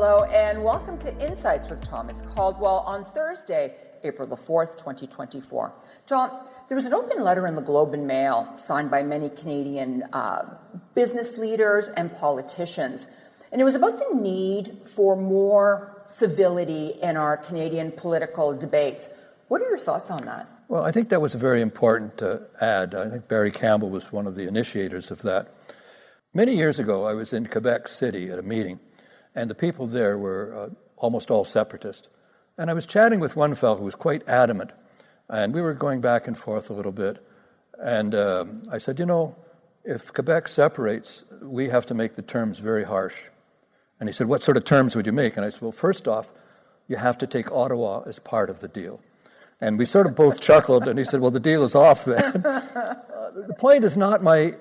Hello and welcome to Insights with Thomas Caldwell on Thursday, April the 4th, 2024. Tom, there was an open letter in the Globe and Mail signed by many Canadian business leaders and politicians, and it was about the need for more civility in our Canadian political debates. What are your thoughts on that? Well, I think that was very important to add. I think Barry Campbell was one of the initiators of that. Many years ago, I was in Quebec City at a meeting, and the people there were almost all separatist. And I was chatting with one fellow who was quite adamant, and we were going back and forth a little bit. And I said, if Quebec separates, we have to make the terms very harsh. And he said, what sort of terms would you make? And I said, well, first off, you have to take Ottawa as part of the deal. And we sort of both chuckled, and he said, well, the deal is off then. The point is not my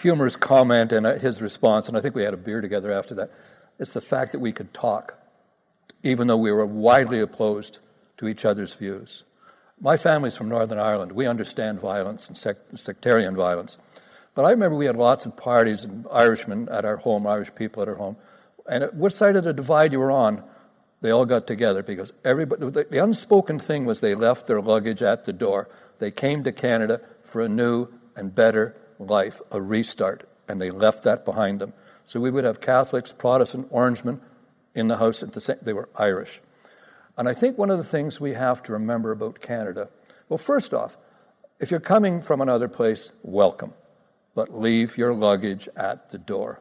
humorous comment and his response, and I think we had a beer together after that. It's the fact that we could talk, even though we were widely opposed to each other's views. My family's from Northern Ireland. We understand violence and sectarian violence. But I remember we had lots of parties and Irishmen at our home, Irish people at our home. And at which side of the divide you were on, they all got together because everybody. The unspoken thing was they left their luggage at the door. They came to Canada for a new and better life, a restart, and they left that behind them. So we would have Catholics, Protestant, Orangemen in the house. They were Irish. And I think one of the things we have to remember about Canada, well, first off, if you're coming from another place, welcome, but leave your luggage at the door.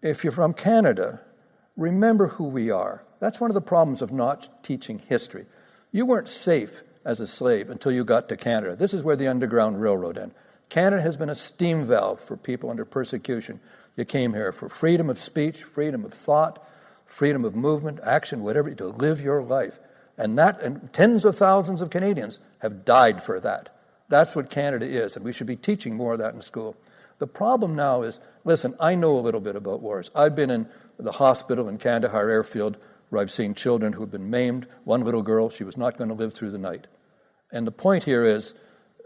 If you're from Canada, remember who we are. That's one of the problems of not teaching history. You weren't safe as a slave until you got to Canada. This is where the Underground Railroad ended. Canada has been a steam valve for people under persecution. You came here for freedom of speech, freedom of thought, freedom of movement, action, whatever, to live your life. And tens of thousands of Canadians have died for that. That's what Canada is, and we should be teaching more of that in school. The problem now is, listen, I know a little bit about wars. I've been in the hospital in Kandahar Airfield where I've seen children who've been maimed. One little girl, she was not going to live through the night. And the point here is,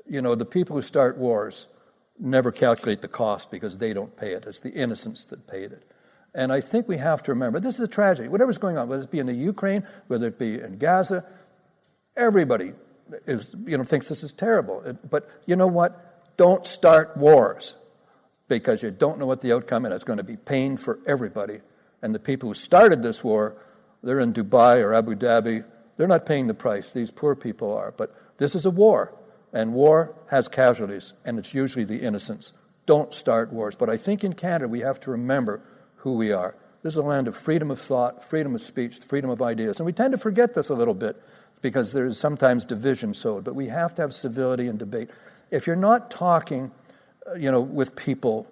the people who start wars never calculate the cost because they don't pay it. It's the innocents that paid it. And I think we have to remember, this is a tragedy. Whatever's going on, whether it be in the Ukraine, whether it be in Gaza, everybody thinks this is terrible. But you know what? Don't start wars because you don't know what the outcome is. It's going to be pain for everybody. And the people who started this war, they're in Dubai or Abu Dhabi. They're not paying the price. These poor people are. But this is a war. And war has casualties, and it's usually the innocents. Don't start wars. But I think in Canada we have to remember who we are. This is a land of freedom of thought, freedom of speech, freedom of ideas. And we tend to forget this a little bit because there is sometimes division sowed. But we have to have civility and debate. If you're not talking, with people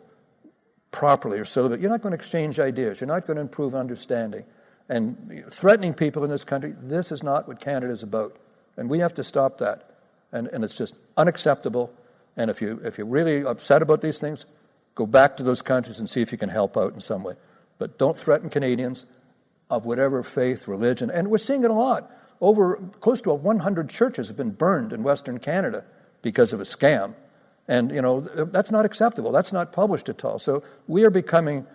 properly or so that you're not going to exchange ideas, you're not going to improve understanding. And threatening people in this country, this is not what Canada is about. And we have to stop that. And it's just unacceptable. And if you're really upset about these things, go back to those countries and see if you can help out in some way. But don't threaten Canadians of whatever faith, religion. And we're seeing it a lot. Close to 100 churches have been burned in Western Canada because of a scam. And, that's not acceptable. That's not published at all. So we are becoming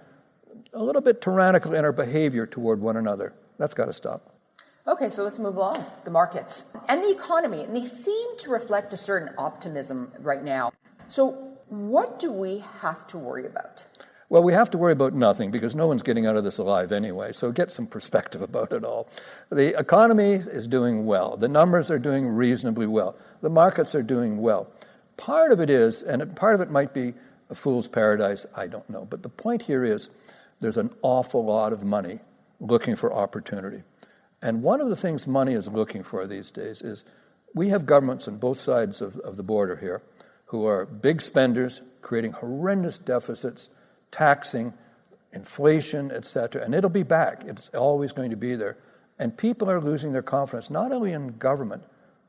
a little bit tyrannical in our behavior toward one another. That's got to stop. Okay, so let's move along. The markets and the economy, and they seem to reflect a certain optimism right now. So what do we have to worry about? Well, we have to worry about nothing because no one's getting out of this alive anyway, so get some perspective about it all. The economy is doing well. The numbers are doing reasonably well. The markets are doing well. Part of it is, and part of it might be a fool's paradise, I don't know. But the point here is there's an awful lot of money looking for opportunity. And one of the things money is looking for these days is we have governments on both sides of the border here who are big spenders, creating horrendous deficits, taxing, inflation, etc. And it'll be back. It's always going to be there. And people are losing their confidence, not only in government,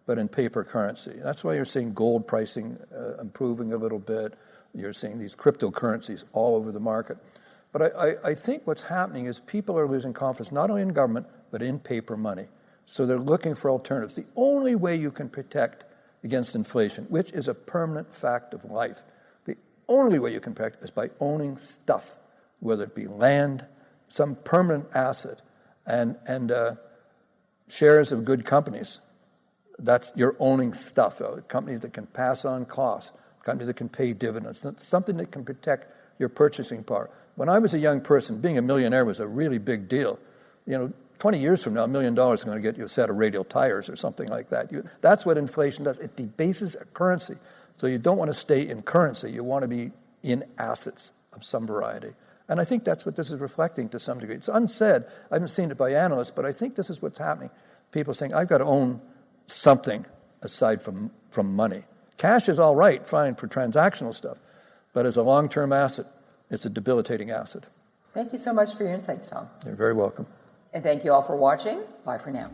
but in paper currency. That's why you're seeing gold pricing improving a little bit. You're seeing these cryptocurrencies all over the market. But I think what's happening is people are losing confidence, not only in government, but in paper money. So they're looking for alternatives. The only way you can protect against inflation, which is a permanent fact of life, the only way you can protect is by owning stuff, whether it be land, some permanent asset, and shares of good companies. That's you're owning stuff. Companies that can pass on costs, companies that can pay dividends. That's something that can protect your purchasing power. When I was a young person, being a millionaire was a really big deal. 20 years from now, $1 million is going to get you a set of radial tires or something like that. That's what inflation does. It debases a currency. So you don't want to stay in currency. You want to be in assets of some variety. And I think that's what this is reflecting to some degree. It's unsaid. I haven't seen it by analysts, but I think this is what's happening. People saying, I've got to own something aside from money. Cash is all right, fine for transactional stuff, but as a long-term asset, it's a debilitating asset. Thank you so much for your insights, Tom. You're very welcome. And thank you all for watching. Bye for now.